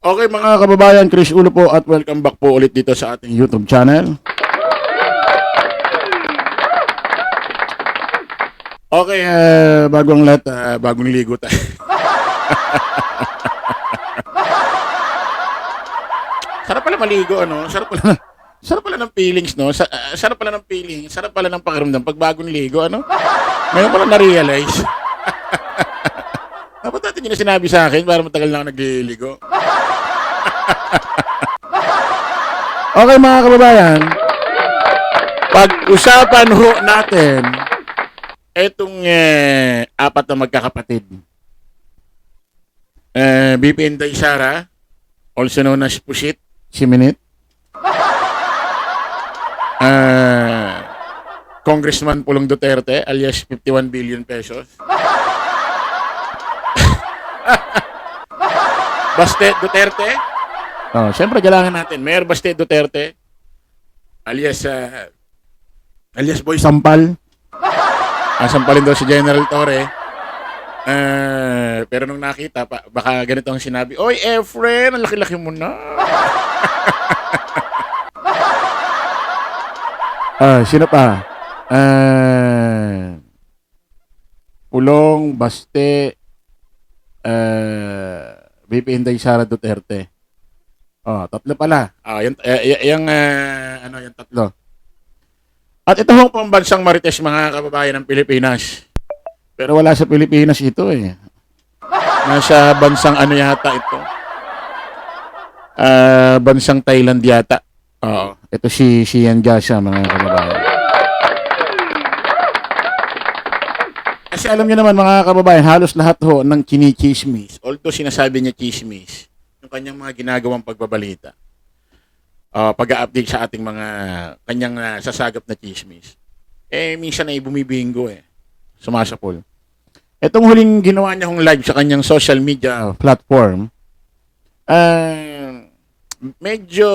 Okay mga kababayan, Chris Ulo po at welcome back po ulit dito sa ating YouTube channel. Okay, bagong lahat, bagong ligo tayo. Sarap pala maligo, ano? Sarap pala ng feelings, no? Sarap pala ng feeling, sarap pala ng pakiramdam pag bagong ligo, ano? Ngayon pala na-realize. Dapat natin yun na sinabi sa akin para matagal na ako nagliligo. Okay mga kababayan, pag-usapan ho natin etong apat na magkakapatid. BP Inday Sara, also known as Pusit, Siminit. Congressman Pulong Duterte alias 51 billion pesos. Baste Duterte. Oh, siyempre kailangan natin. Mayor Baste Duterte alias Boy Sampal. Sampalin daw si General Torre. Pero nung nakita baka ganito ang sinabi, "Oy, Efren, ang laki-laki mo na." Sino pa? Pulong, Baste, BP Inday Sara Duterte. Tatlo pala. Yung tatlo. At ito hong pambansang marites mga kababayan ng Pilipinas. Pero wala sa Pilipinas ito eh. Nasa bansang ano yata ito? Bansang Thailand yata. Ito si Sian Gasa mga kababayan. Kasi alam niyo naman mga kababayan, halos lahat ho ng kinichismis, although sinasabi niya chismis, yung kanyang mga ginagawang pagbabalita, pag-a-update sa ating mga kanyang sasagap na chismis, minsan ay bumibingo sumasapol. Itong huling ginawa niya hong live sa kanyang social media platform, medyo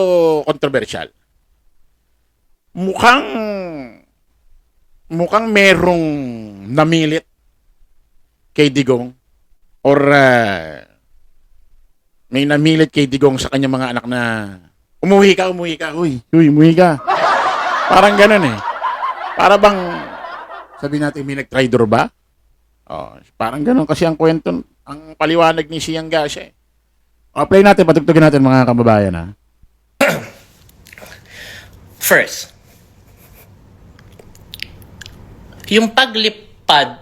controversial. Mukhang merong namilit kay Digong or may namilit kay Digong sa kanyang mga anak na umuwi ka. Uy, umuwi ka. Parang ganun eh. Para bang sabi natin may nag-traitor ba? Parang ganun kasi ang kwento, ang paliwanag ni Sian Gasa eh. Play natin, patugtugin natin mga kababayan ha. First, yung paglipad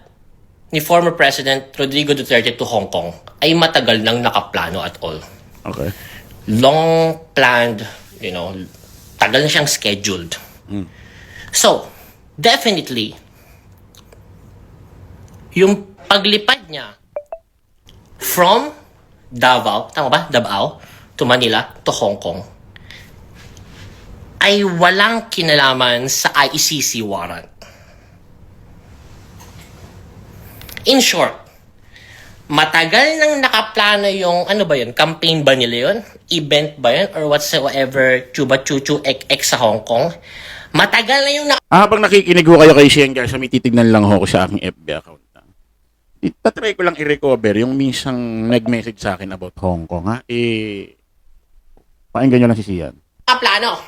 ni former President Rodrigo Duterte to Hong Kong ay matagal nang nakaplano at all. Okay. Long planned, tagal na siyang scheduled. So, definitely, yung paglipad niya from Davao, tama ba? Davao to Manila to Hong Kong ay walang kinalaman sa ICC warrant. In short, matagal nang nakaplano yung, campaign ba nila yun? Event ba yun? Or whatsoever, chuba chuchu ek sa Hong Kong? Matagal na yung Habang nakikinig ko kayo kay Sian Gasa, may titignan lang ako sa aking FB account. Itatry ko lang i-recover yung minsang nag-message sa akin about Hong Kong, ha? Pakinggan nyo lang si Sian. plano.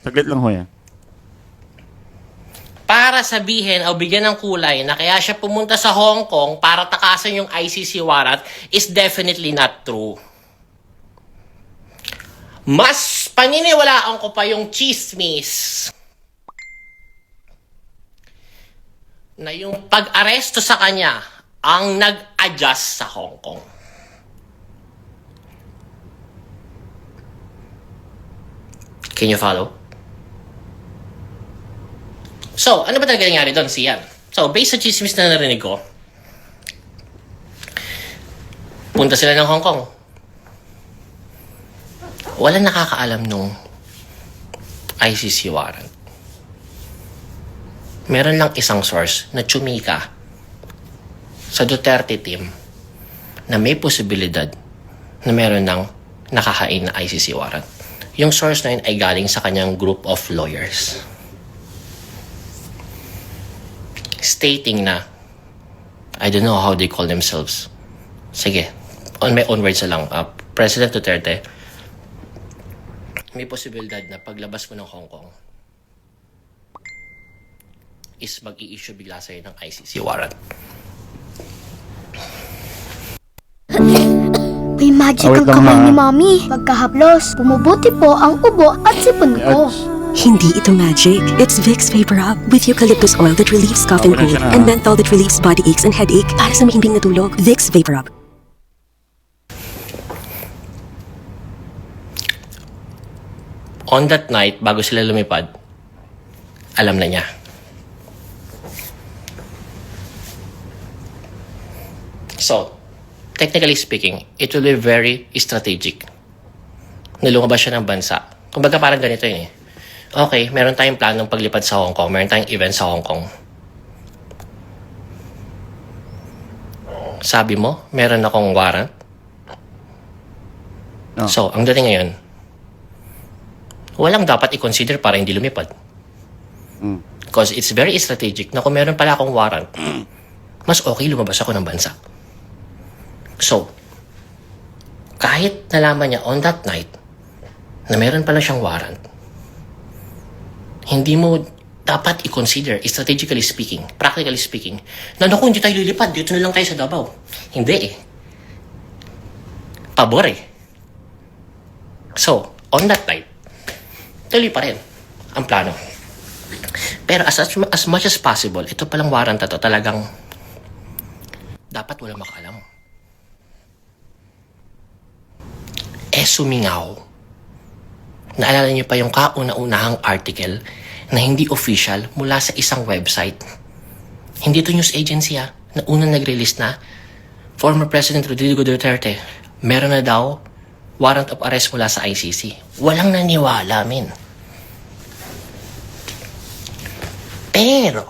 Saglit lang ho yan. Para sabihin o bigyan ng kulay na kaya siya pumunta sa Hong Kong para takasan yung ICC warrant is definitely not true. Mas paniniwalaan ko pa yung chismis na yung pag-aresto sa kanya ang nag-adjust sa Hong Kong. Can you follow? So, ano ba talaga nangyari doon, Sian? So, based sa chismis na narinig ko, punta sila ng Hong Kong. Walang nakakaalam nung ICC warrant. Meron lang isang source na tsumika sa Duterte team na may posibilidad na meron ng nakahain na ICC warrant. Yung source na yun ay galing sa kanyang group of lawyers. Stating na, I don't know how they call themselves. Sige, on my own words na lang, President Duterte, may posibilidad na paglabas mo ng Hong Kong is mag-i-issue bigla sa'yo ng ICC warrant. May magic Wait ang lang, kamay ha? ni Mommy. Pagkahaplos, bumubuti po ang ubo at sipon ko. Hindi ito magic. It's Vicks Vapor Rub with eucalyptus oil that relieves cough and Okay na cold siya na, and ha? menthol that relieves body aches and headache para sa mahimbing na tulog. Vicks Vapor Rub. On that night, bago sila lumipad, alam na niya. So, technically speaking, it will be very strategic na lumabas siya ng bansa. Kumbaga parang ganito yun eh. Okay, meron tayong planong paglipad sa Hong Kong, meron tayong event sa Hong Kong. Sabi mo, meron akong warrant. No. So, ang dating ngayon, walang dapat i-consider para hindi lumipad. Because it's very strategic na kung meron pala akong warrant, mas okay lumabas ako ng bansa. So, kahit nalaman niya on that night na meron pala siyang warrant, hindi mo dapat i-consider, strategically speaking, practically speaking, na naku, hindi tayo lilipad, dito na lang tayo sa Davao. Hindi eh. Pabor eh. So, on that night, tuloy pa rin ang plano. Pero as much as possible, ito palang warrant na to talagang dapat walang makaalam. Sumingaw. Naalala niyo pa yung kauna-unahang article na hindi official mula sa isang website. Hindi to news agency na unang nag-release na former President Rodrigo Duterte meron na daw warrant of arrest mula sa ICC. Walang naniwala, men. Pero,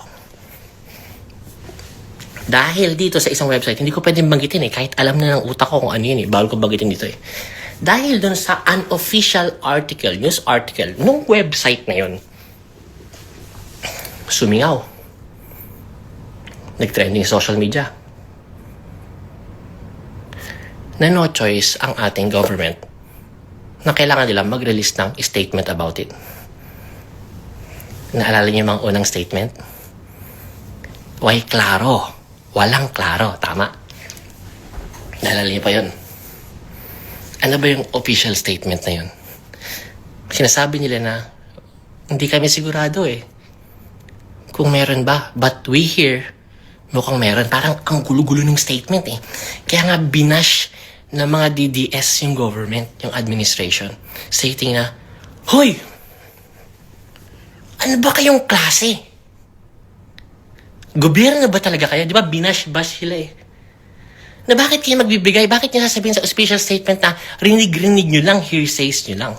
dahil dito sa isang website, hindi ko pwedeng banggitin kahit alam na ng utak ko kung ano yun bawal ko banggitin dito Dahil dun sa unofficial article, news article, nung website na yun, sumingaw. Nag-trending sa social media. Na no choice ang ating government na kailangan nila mag-release ng statement about it. Naalala niyo yung mga unang statement? Why klaro? Walang klaro. Tama. Naalala niyo pa yun? Ano ba yung official statement na yun? Sinasabi nila na hindi kami sigurado kung meron ba. But we hear mukhang meron. Parang ang gulo-gulo ng statement Kaya nga binash ng mga DDS yung government, yung administration. Stating na, hoy! Ano ba kayong klase? Gobyerno ba talaga kayo? Di ba binash-bash sila Na bakit kayo magbibigay? Bakit nyo sasabihin sa official statement na rinig-rinig nyo lang, hearsays nyo lang?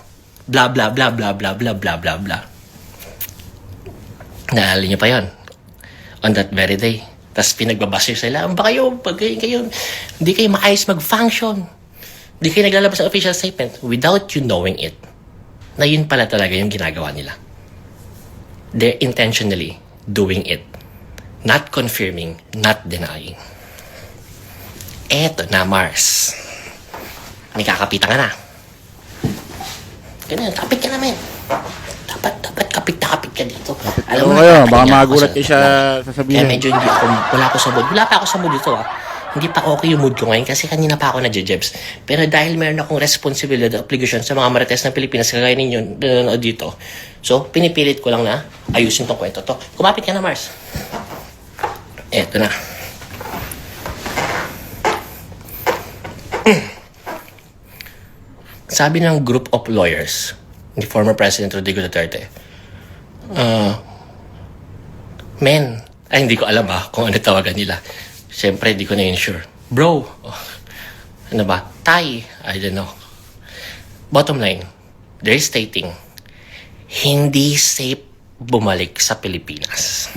Blah, blah, blah, blah, blah, blah, blah, blah, blah. Naalala nyo pa yon on that very day. Tapos pinagbabasir sila. Ang ba kayo? Pag kayo, hindi kayo maayos mag-function. Hindi kayo naglalabas ng official statement without you knowing it. Na yun pala talaga yung ginagawa nila. They're intentionally doing it. Not confirming, not denying. Eto na, Mars. May kakapitan ka na. Ganun, kapit ka naman. Dapat kapit na kapit ka dito. Alam mo nakakahiya kayo, baka ako magulat kayo siya sasabihin. Kaya medyo hindi ako, wala ako sa mood. Wala pa ako sa mood dito Hindi pa okay yung mood ko ngayon kasi kanina pa ako nadjejebs. Pero dahil meron akong responsibilidad at obligation sa mga marites ng Pilipinas kagaya ninyo nanonood dito, so pinipilit ko lang na ayusin tong kwento to. Kumapit ka na, Mars. Eto na. Sabi ng group of lawyers ni former President Rodrigo Duterte, hindi ko alam kung ano tawagan nila. Siyempre, di ko na yun sure. Bro, ano ba? Tay, I don't know. Bottom line, they're stating, hindi safe bumalik sa Pilipinas.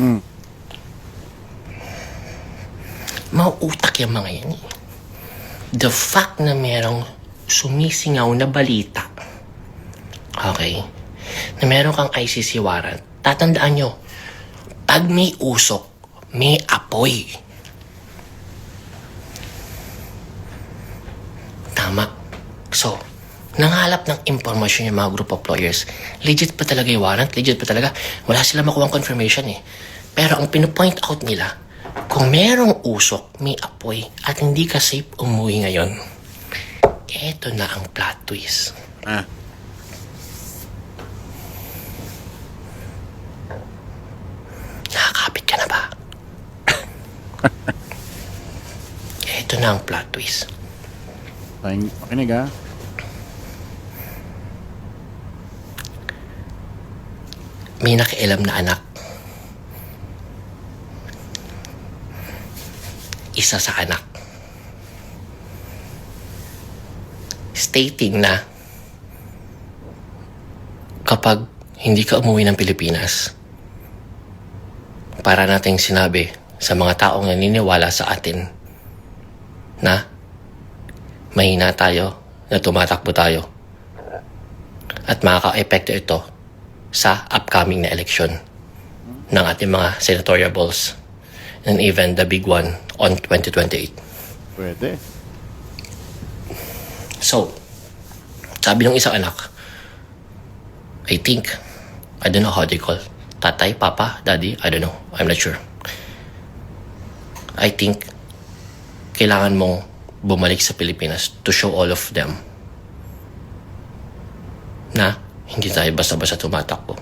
Mauutak yung mga yan The fact na merong sumisingaw na balita, okay, na meron kang ICC warrant, tatandaan nyo, pag may usok, may apoy. Tama. So, nanghalap ng impormasyon yung mga group of lawyers. Legit pa talaga yung warrant? Legit pa talaga? Wala sila makuha confirmation eh. Pero ang pinopoint out nila, kung merong usok, may apoy, at hindi ka safe umuwi ngayon, eto na ang plot twist. Ah. Nakakapit ka na ba? Eto na ang plot twist. Makinig ha. May nakialam na anak. Isa sa anak. Stating na kapag hindi ka umuwi ng Pilipinas, para nating sinabi sa mga taong naniniwala sa atin na mahina tayo, na tumatakbo tayo, at makaka-epekto ito sa upcoming na eleksyon ng ating mga senatorial balls and even the big one on 2028. Pwede. So, sabi ng isang anak, I don't know how they call, tatay, papa, daddy, I don't know, I'm not sure. I think kailangan mong bumalik sa Pilipinas to show all of them na hindi tayo basta-basta tumatakbo.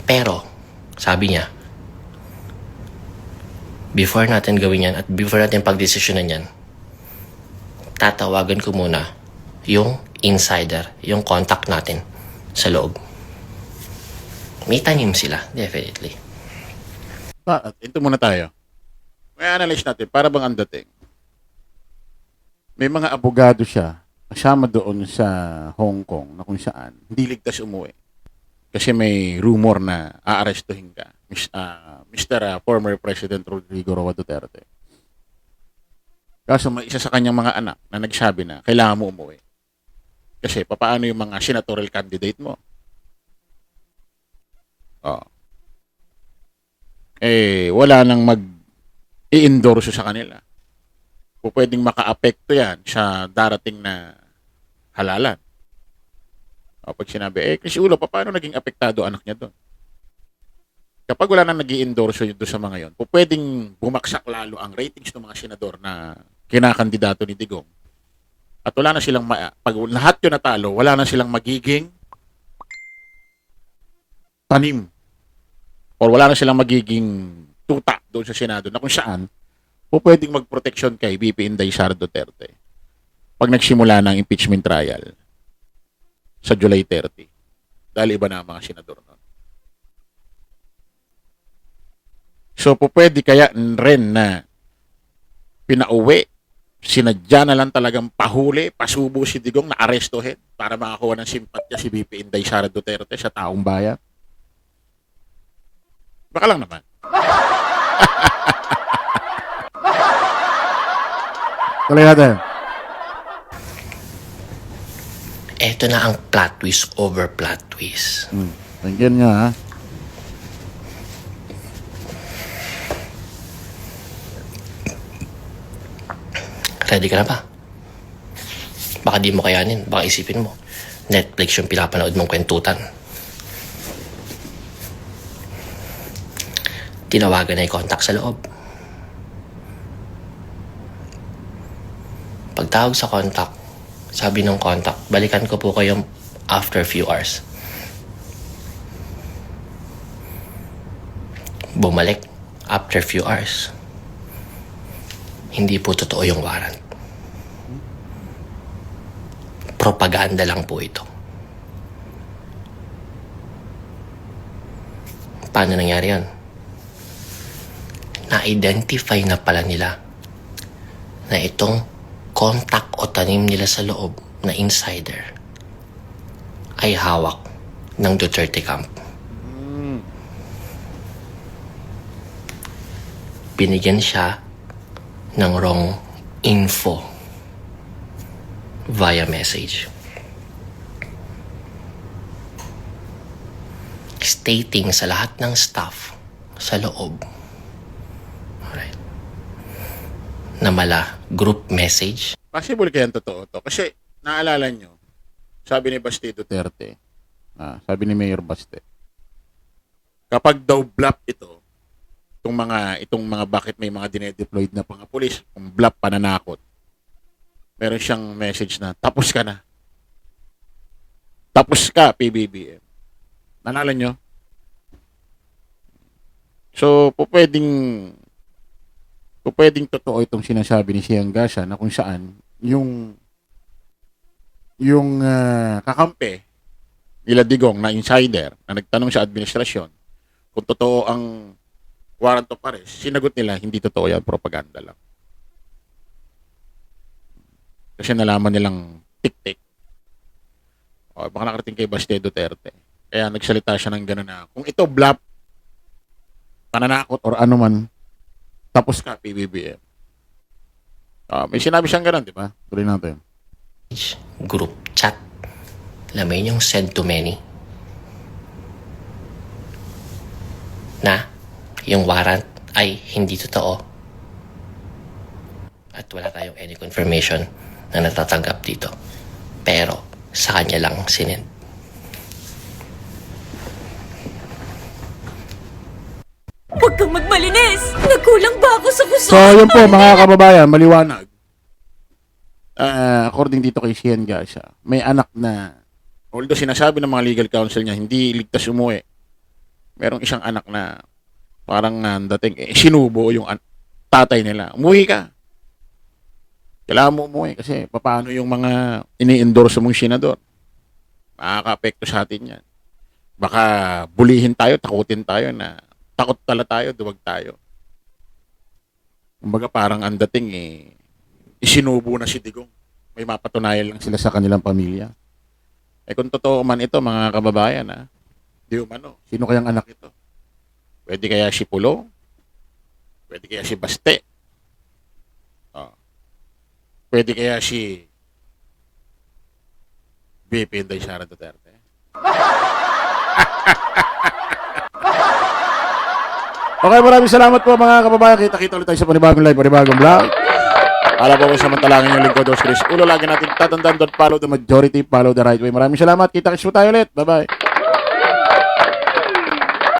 Pero, sabi niya, before natin gawin yan at before natin pagdesisyonan yan, tatawagan ko muna yung insider, yung contact natin sa loob. May tanim sila, definitely. Ito muna tayo. May analyze natin, para bang ang dating. May mga abogado siya, kasama doon sa Hong Kong, na kung saan, hindi ligtas umuwi. Kasi may rumor na aarestuhin ka, Mr. Former President Rodrigo Roa Duterte. Kaso may isa sa kanyang mga anak na nagsabi na kailangan mo umuwi. Kasi papaano yung mga senatorial candidate mo? Wala nang mag-i-endorse sa kanila. O pwedeng maka-apekto yan sa darating na halalan. Pag sinabi, Chris Ulo, paano naging apektado anak niya doon? Kapag wala nang nag-i-endorse doon sa mga yon, pwedeng bumaksak lalo ang ratings ng mga senador na kinakandidato ni Digong. At wala na silang, pag lahat yun natalo, wala na silang magiging tanim. Or wala na silang magiging tuta doon sa Senado na kung saan pwedeng magproteksyon kay VP Inday Sara Duterte pag nagsimula ng impeachment trial sa July 30. Dahil iba na ang mga senador nun. So, pwede kaya rin na pinauwi, sinadya na lang talagang pahuli, pasubo si Digong na arestohin para makakuha ng simpatya si VP Inday Sara Duterte sa taong bayan. Baka lang naman. Tuloy natin. Eto na ang plot twist over plot twist. Tingnan nga ha. Ready ka na ba? Baka di mo kayanin. Baka isipin mo, Netflix yung pinapanood mong kwentutan. Tinawagan na yung contact sa loob. Pagtawag sa contact, sabi ng contact, balikan ko po kayo after few hours. Bumalik after few hours. Hindi po totoo yung warrant. Propaganda lang po ito. Paano nangyari yun? Na-identify na pala nila na itong contact o tanim nila sa loob na insider ay hawak ng Duterte camp. Binigyan siya ng wrong info via message. Stating sa lahat ng staff sa loob, alright, na mala group message. Possible kaya totoo to. Kasi naalala nyo, sabi ni Baste Duterte, sabi ni Mayor Baste, kapag daw bluff itong mga bakit may mga dinedeployed na mga pulis, kung bluff pananakot, meron siyang message na, tapos ka na. Tapos ka, PBBM. Nalala nyo? So, po pwedeng totoo itong sinasabi ni Siang Gasa na kung saan yung kakampi nila Digong na insider na nagtanong sa administrasyon kung totoo ang warrant of arrest, sinagot nila hindi totoo yan, propaganda lang. Kasi nalaman nilang tik-tik. O, baka nakarating kay Baste Duterte. Kaya nagsalita siya ng gano'n na kung ito bluff, pananakot or ano man, tapos ka, PBBM. May sinabi siyang gano'n, di ba? Tuloy natin. Group chat. Alam mo yun yung send to many. Na yung warrant ay hindi totoo. At wala tayong any confirmation na natatanggap dito. Pero sa kanya lang sinend. Huwag kang magmalinis! Nagkulang ba ako sa So, yun po mga kababayan, maliwanag. According dito kay Sian Gasa, may anak na, although sinasabi ng mga legal counsel niya, hindi ligtas umuwi. Merong isang anak na parang dating, sinubo yung tatay nila. Umuwi ka. Kailangan mo umuwi kasi paano yung mga ini-endorse mong senador. Makaka-apekto sa atin yan. Baka bulihin tayo, takutin tayo na takot tala tayo, duwag tayo. Kumbaga parang ang dating isinubo na si Digong. May mapatunayan lang sila sa kanilang pamilya. Kung totoo man ito mga kababayan, di umano, sino kayang anak ito? Pwede kaya si Pulo? Pwede kaya si Baste? Pwede kaya si VP Inday Sara Duterte? Okay, maraming salamat po mga kababayan. Kita-kita ulit tayo sa panibagong live, panibagong vlog. Alam po samantalangin yung lingkod Dos Chris Ulo. Lagi natin tatandaan, don't follow the majority, follow the right way. Maraming salamat. Kita-kits po tayo ulit. Bye-bye.